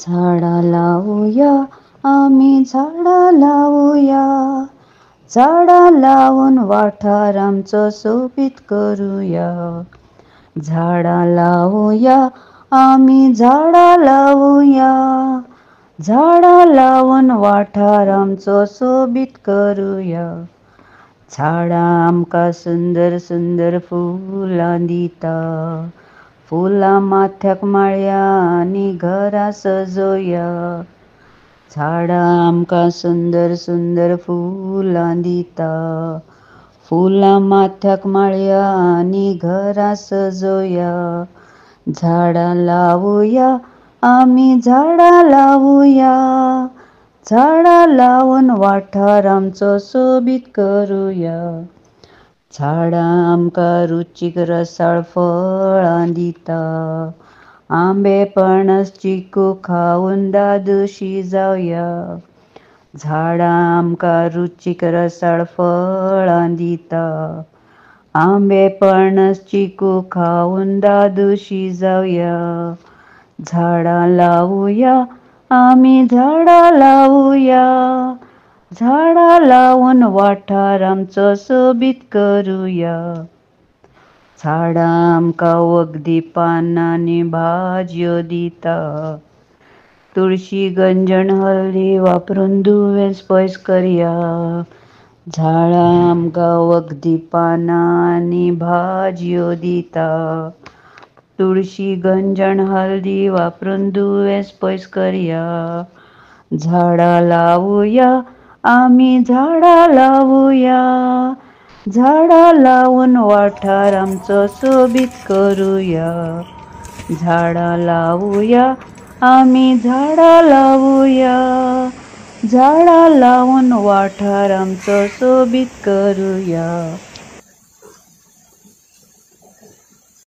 झाडा लावूया, आम्ही झाडा लावूया. झाडा लावून वाठार आमचो सोबीत करूया. झाडा लावूया, आम्ही झाडा लावूया. झाडा लावून वाठार आमचो सोबीत करूया. झाडां आमकां सुंदर सुंदर फुलां दिता. फुलां माथ्याक माळया आनी घरां सजोवया. झाडां आमकां सुंदर सुंदर फुलां दिता. फुलां माथ्याक माळया आनी घरां सजोवया. झाडां लावूया, आमी झाडां लावूया. झाडा लावून वाठार आमचो सोबीत करूया. झाडां आमकां रुचीक रसाळ फळां दिता. आंबे पणस चिकू खावून दादोशी जावया. झाडां आमकां रुचीक रसाळ फळां दिता. आंबे पणस चिकू खावून दादोशी जावया. झाडां लावूया, आमी झाडां लावूया. झाडा लावून वाठार आमचो सोबीत करूया. झाडां आमकां वखदी पानां आनी भाजयो दिता. तुळशी गंजण हळदी वापरून दुयेंस पयस करया. झाडां आमकां वखदी पानां आनी भाजयो दिता. तुळशी गंजण हळदी वापरून दुयेंस पयस करया. झाडा लावूया, आमी झाडा लावूया. झाडा लावून वाठार आमचो सोबीत करूया. झाडा लावूया, आमी झाडा लावूया. झाडा लावून वाठार आमचो सोबीत करूया.